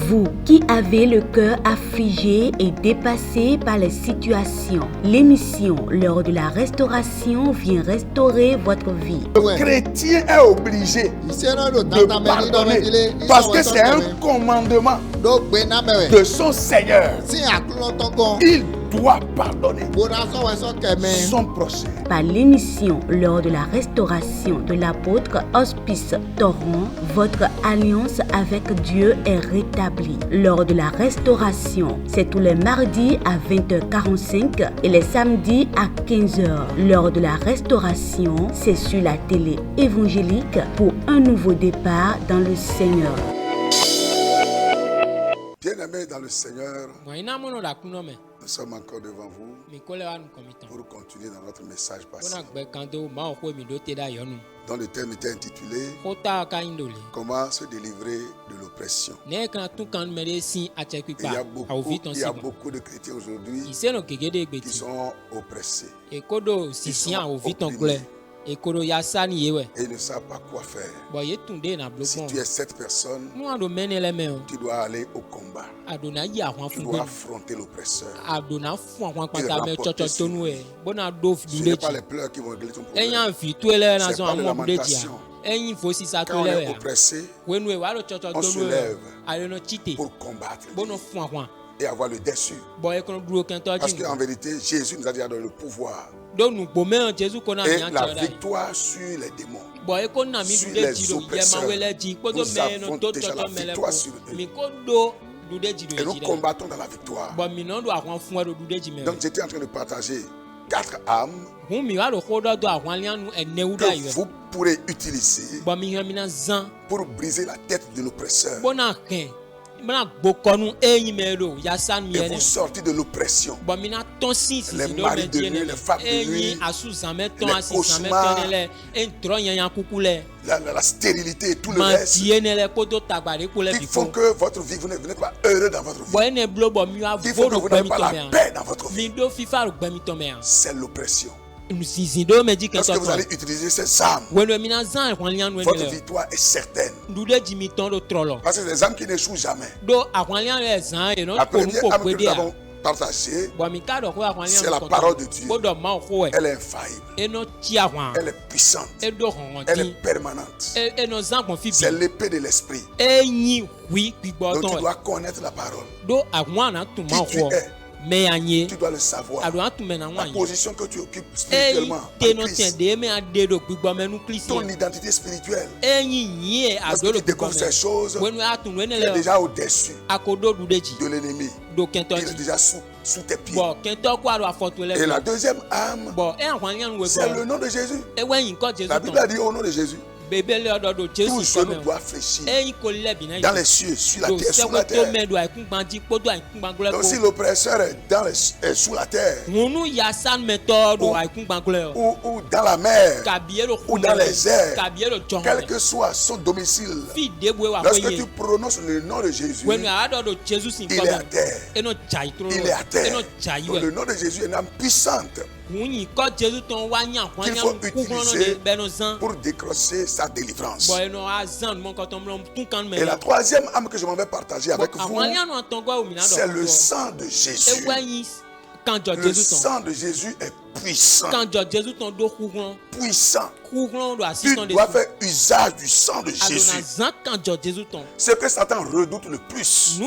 Vous qui avez le cœur affligé et dépassé par les situations, l'émission L'heure de la restauration vient restaurer votre vie. Le chrétien est obligé de pardonner parce que c'est un commandement de son Seigneur. Il doit pardonner son prochain. Par l'émission L'heure de la restauration de l'apôtre Hospice Torrent, votre alliance avec Dieu est rétablie. L'heure de la restauration, c'est tous les mardis à 20h45 et les samedis à 15h. L'heure de la restauration, c'est sur la télé évangélique pour un nouveau départ dans le Seigneur. Bien-aimés dans le Seigneur, nous sommes encore devant vous pour continuer dans notre message passé, dont le thème était intitulé « Comment se délivrer de l'oppression ». Il y a beaucoup de chrétiens aujourd'hui qui sont oppressés, qui sont opprimés. Et ils ne savent pas quoi faire. Si tu es cette personne, tu dois aller au combat. Tu dois affronter l'oppresseur et remporter sur lui. Ce n'est pas les pleurs qui vont régler ton problème. Ce n'est pas les lamentations. Quand on est oppressé, on se lève pour combattre et avoir le dessus. Parce qu'en vérité, Jésus nous a déjà donné le pouvoir et la victoire sur les démons, sur les oppresseurs. Nous avons déjà la victoire sur eux. Et nous combattons dans la victoire. Donc j'étais en train de partager 4 armes que vous pourrez utiliser pour briser la tête de l'oppresseur. Et vous sortez de l'oppression. Les maris de nuit, les femmes de nuit, les cauchemars, la stérilité et tout le reste qui font que votre vie, vous n'êtes pas heureux dans votre vie, qui font que vous n'avez pas la paix dans votre vie. C'est l'oppression. Lorsque vous allez utiliser ces armes, votre victoire est certaine. Parce que c'est des armes qui n'échouent jamais. La première arme que nous avons partagée, c'est la parole de Dieu. Elle est infaillible. Elle est puissante. Elle est permanente. C'est l'épée de l'esprit. Donc tu dois connaître la parole. Qui tu es. Tu dois le savoir. La position que tu occupes spirituellement en Christ. Ton identité spirituelle. Parce que tu découvres ces choses, tu es déjà au-dessus de l'ennemi. Il est déjà sous tes pieds. Et la deuxième arme, c'est le nom de Jésus. La Bible a dit au nom de Jésus. Tout genou doit fléchir dans les cieux, sur la terre, sous la terre. Donc si l'oppresseur est sous la terre, ou dans la mer, ou dans les airs, quel que soit son domicile, lorsque tu prononces le nom de Jésus, il est à terre. Il est à terre. Donc le nom de Jésus est une âme puissante qu'il faut utiliser pour décrocher sa délivrance. Et la troisième âme que je m'en vais partager avec vous, c'est le sang de Jésus. Le sang de Jésus est puissant. Puissant. Tu dois faire usage du sang de Jésus. Ce que Satan redoute le plus,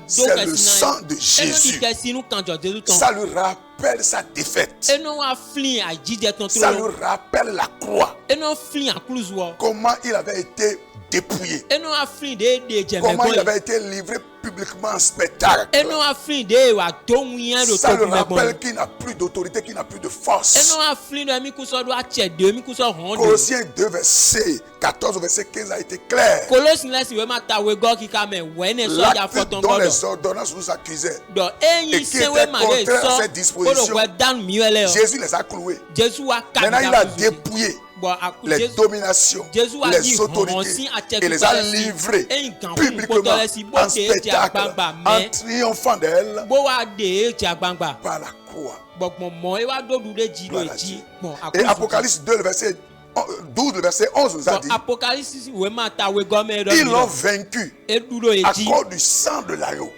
c'est le sang de Jésus. Ça lui rappelle sa défaite. Ça lui rappelle la croix. Comment il avait été dépouillé. Comment il avait été livré publiquement en spectacle. Ça lui rappelle qu'il n'a plus d'autorité, qu'il n'a plus de force. Colossiens 2, verset 14 au verset 15 a été clair. L'acte dont les ordonnances nous accusaient et qui était contraire à cette disposition, Jésus les a cloués. Maintenant il a dépouillé les dominations, les autorités et les a livrées publiquement en spectacle, en triomphant d'elles par la croix. Et Apocalypse 2, le verset 12, le verset 11 nous a dit, ils l'ont vaincu à cause du sang de l'agneau.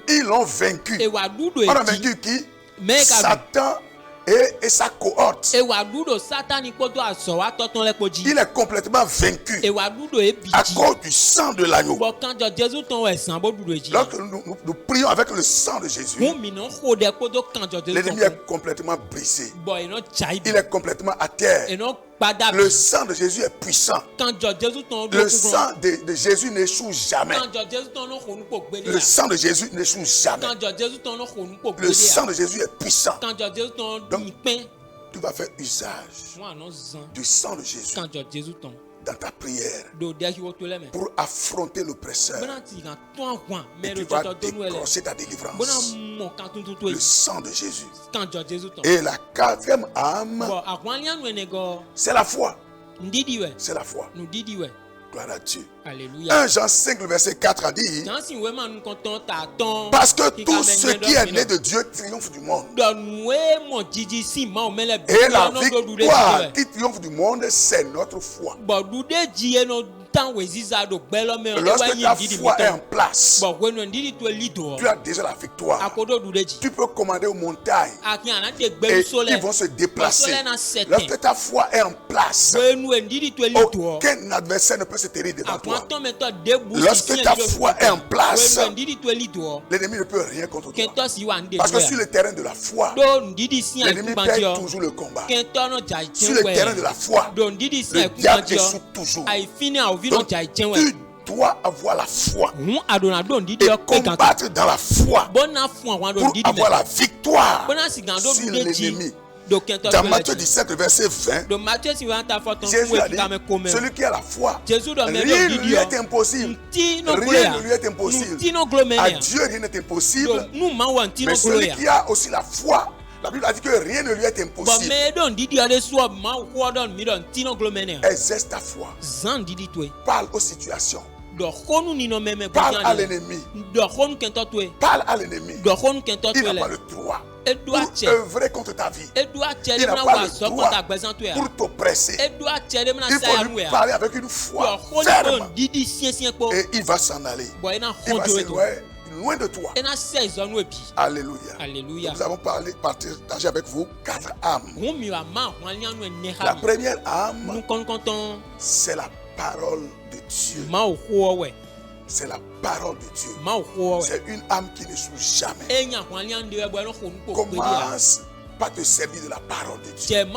Ils l'ont vaincu. On a vaincu qui? Satan et sa cohorte. Il est complètement vaincu à cause du sang de l'agneau. Lorsque nous prions avec le sang de Jésus, l'ennemi est complètement brisé. Il est complètement à terre. Le sang de Jésus est puissant. Le sang de Jésus n'échoue jamais. Le sang de Jésus n'échoue jamais. Le sang de Jésus est puissant. Donc, tu vas faire usage du sang de Jésus dans ta prière pour affronter l'oppresseur. Et tu vas décrocher ta délivrance. Le sang de Jésus. Et la quatrième âme, c'est la foi. C'est la foi. Gloire à Dieu. Alléluia. 1 Jean 5, le verset 4 a dit, parce que tout ce qui est né de Dieu triomphe du monde. Et la victoire qui triomphe du monde, c'est notre foi. Lorsque ta foi est en place, tu as déjà la victoire. Tu peux commander aux montagnes et ils vont se déplacer. Lorsque ta foi est en place, aucun adversaire ne peut se tenir devant toi. Lorsque ta foi est en place, l'ennemi ne peut rien contre toi. Parce que sur le terrain de la foi, l'ennemi perd toujours le combat. Sur le terrain de la foi, le diable échoue toujours. Donc, tu dois avoir la foi et combattre dans la foi pour avoir la victoire sur l'ennemi. Dans Matthieu 17, verset 20, Jésus a dit, celui qui a la foi, rien ne lui est impossible. Rien ne lui est impossible. À Dieu, rien n'est impossible. Mais celui qui a aussi la foi, la Bible a dit que rien ne lui est impossible. Exerce ta foi. Parle aux situations. Parle à l'ennemi. Parle à l'ennemi. Il n'a pas le droit pour œuvrer contre ta vie. Il n'a pas le droit pour t'oppresser. Il faut lui parler avec une foi ferme. Et il va s'en aller. Il va s'éloigner loin de toi. Alléluia. Alléluia. Nous avons partagé avec vous 4 âmes. La première âme, c'est la parole de Dieu. C'est la parole de Dieu. C'est une âme qui n'échoue jamais. Commence par te servir de la parole de Dieu.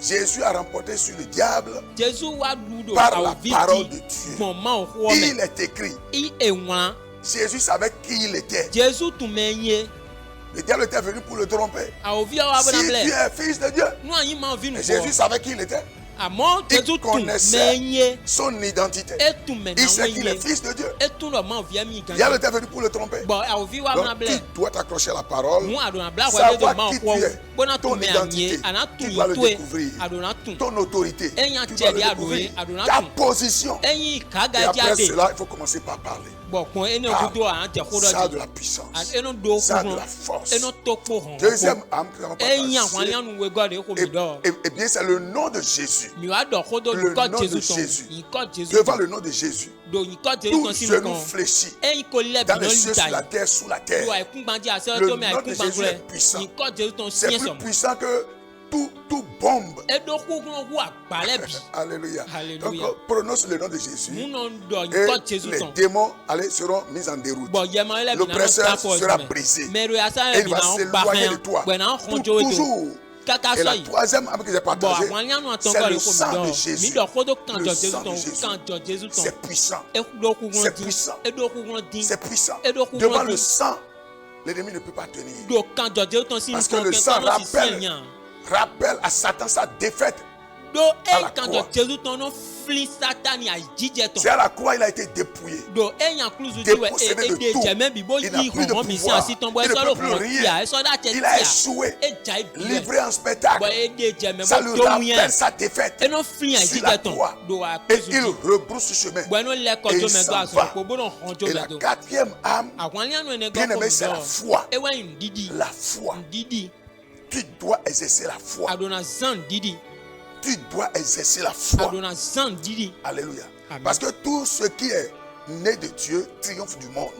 Jésus a remporté sur le diable par la parole de Dieu. Il est écrit. Jésus savait qui il était. Le diable était venu pour le tromper. Si tu es fils de Dieu. Et Jésus savait qui il était. Il connaissait son identité. Il sait qu'il est fils de Dieu. Le diable était venu pour le tromper. Donc tu dois t'accrocher à la parole. Savoir qui tu es. Ton identité, tu dois le découvrir. Ton autorité, tu dois le découvrir. Ta position. Et après cela, il faut commencer par parler. Ça a de la puissance. Ça a de la force. Deuxième âme que nous avons partagé. Et bien c'est le nom de Jésus. Le nom de Jésus. Devant le nom de Jésus, tout genou fléchit. Dans les cieux, sur la terre, sous la terre. Le nom de Jésus est puissant. C'est plus puissant que tout bombe. Alléluia. Donc prononce le nom de Jésus. Et les démons seront mis en déroute. L'oppresseur sera brisé. Et il va s'éloigner de toi pour toujours. Et la troisième âme que j'ai partagée, c'est le sang de Jésus. Le sang de Jésus, c'est puissant. C'est puissant. C'est puissant. Devant le sang, l'ennemi ne peut pas tenir. Parce que le sang rappelle à Satan sa défaite à la croix. C'est à la croix il a été dépouillé. Dépossédé de tout. Il n'a plus de pouvoir. Il ne peut plus rien. Il a échoué. Livré en spectacle. Ça lui rappelle sa défaite sur la croix. Et il rebrousse chemin. Et il s'en va. Et la quatrième âme, bien aimé, c'est la foi. La foi. Tu dois exercer la foi. Tu dois exercer la foi. Alléluia. Amen. Parce que tout ce qui est né de Dieu triomphe du monde.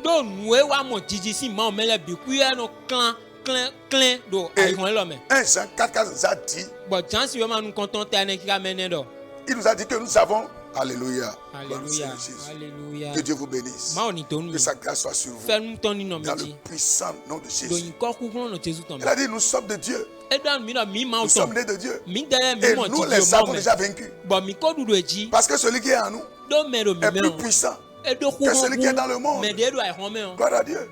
Et 1 Jean 4 nous a dit, il nous a dit que nous avons, alléluia, alléluia. Que Dieu vous bénisse, que sa grâce soit sur vous, dans le puissant nom de Jésus. Il a dit, nous sommes de Dieu. Nous sommes nés de Dieu. Et nous les avons déjà vaincus. Parce que celui qui est en nous est plus puissant que celui qui est dans le monde. Gloire à Dieu.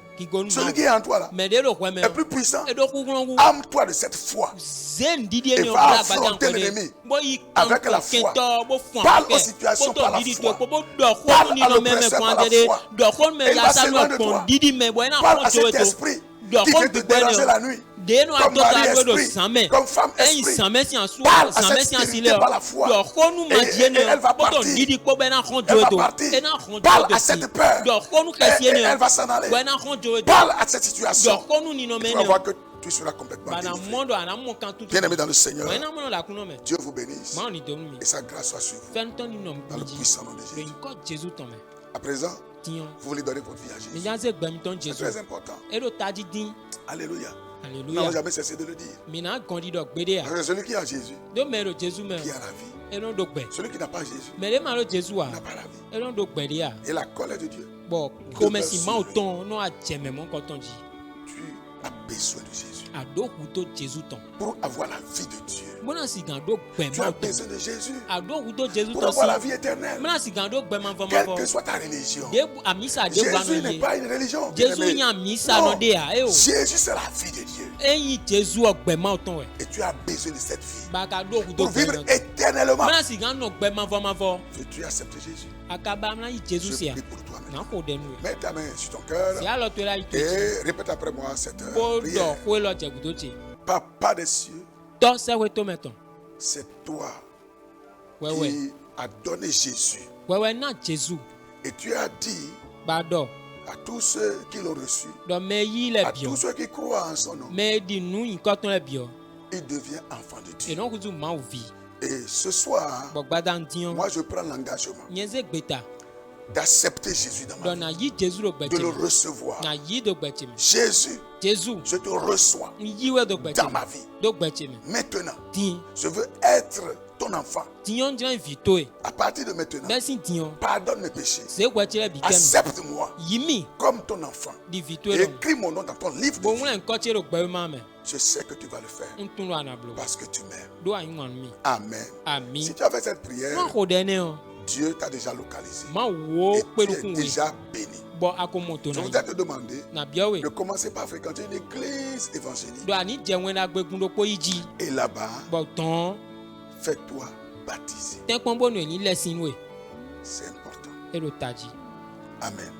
Celui qui est en toi là est plus puissant. Arme-toi de cette foi et va affronter l'ennemi avec la foi. Parle aux situations par la foi. Parle à l'oppresseur par la foi. Et il va s'éloigner de toi. Parle à cet esprit qui veut te déranger la nuit. Comme mari esprit, comme femme esprit, parle à cette spiritualité par la foi. Et elle va partir. Elle va partir. Parle à cette peur. Et elle va s'en aller. Parle à cette situation. Il faut voir que tu seras complètement délivré. Bien-aimé dans le Seigneur, Dieu vous bénisse et sa grâce soit sur vous. Dans le puissant nom de Jésus. À présent, vous voulez donner votre vie à Jésus. C'est très important. Alléluia. Nous n'avons jamais cessé de le dire. Parce que celui qui a Jésus, qui a la vie. Celui qui n'a pas Jésus, n'a pas la vie. Et la colère de Dieu. Tu as besoin de Jésus. Pour avoir la vie de Dieu. Tu as besoin de Jésus. Pour avoir la vie éternelle. Quelle que soit ta religion. Jésus n'est pas une religion. Non. Jésus c'est la vie de Dieu. Et tu as besoin de cette vie. Pour vivre éternellement. Veux-tu accepter Jésus? Je prie pour toi maintenant. Mets ta main sur ton cœur et répète après moi cette prière. Papa des cieux, c'est toi qui as donné Jésus. Et tu as dit à tous ceux qui l'ont reçu, à tous ceux qui croient en son nom, il devient enfant de Dieu. Et ce soir, moi je prends l'engagement d'accepter Jésus dans ma vie, de le recevoir. Jésus, je te reçois dans ma vie. Maintenant, je veux être ton enfant. À partir de maintenant, pardonne mes péchés. Accepte-moi comme ton enfant. Écris mon nom dans ton livre de vie. Je sais que tu vas le faire parce que tu m'aimes. Amen. Si tu as fait cette prière, Dieu t'a déjà localisé et tu es déjà béni. Je voudrais te demander de commencer par fréquenter une église évangélique. Et là-bas, fais-toi baptiser. C'est important. Amen.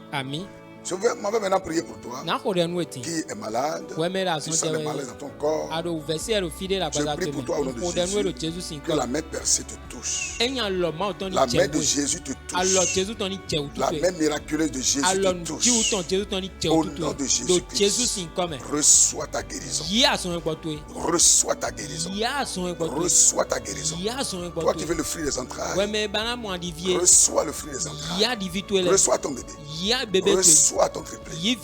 Je vais maintenant prier pour toi qui est malade, qui sent le malaise dans ton corps. Je prie pour toi au nom de Jésus que la main percée te touche. La main de Jésus te touche. La main miraculeuse de Jésus te touche. Au nom de Jésus-Christ, reçois ta guérison. Reçois ta guérison. Reçois ta guérison. Toi qui veux le fruit des entrailles, reçois le fruit des entrailles. Reçois ton bébé. Reçois ton triplé.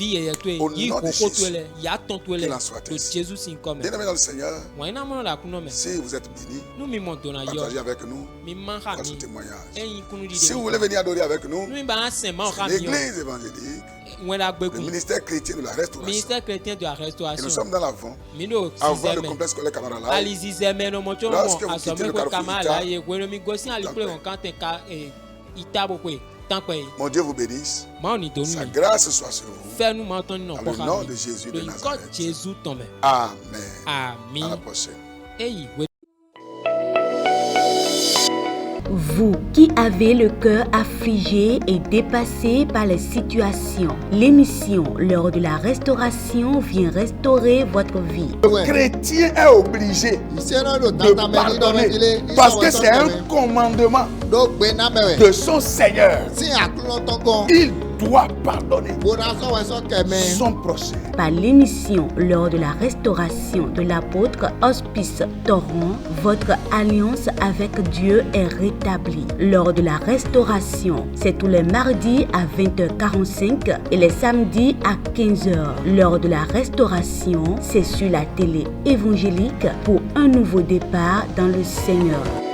Au nom de Jésus, qu'il en soit ainsi. Bien-aimés dans le Seigneur, si vous êtes bénis, partagez avec nous votre témoignage. Si vous voulez venir adorer avec nous, l'église évangélique, le ministère chrétien de la restauration. Et nous sommes dans l'avant, avant le complexe scolaire Camarala. Lorsque vous quittez le carrefour mon Dieu vous bénisse. Sa grâce soit sur vous. Dans le nom de Jésus de Nazareth. Amen. À la prochaine. Vous qui avez le cœur affligé et dépassé par les situations, l'émission L'heure de la restauration vient restaurer votre vie. Le chrétien est obligé de pardonner parce que c'est un commandement de son Seigneur. Il doit pardonner son prochain. Par l'émission L'heure de la restauration de l'apôtre votre hospice torrent, votre alliance avec Dieu est rétablie. Lors de la restauration, c'est tous les mardis à 20h45 et les samedis à 15h. Lors de la restauration, c'est sur la télé évangélique pour un nouveau départ dans le Seigneur.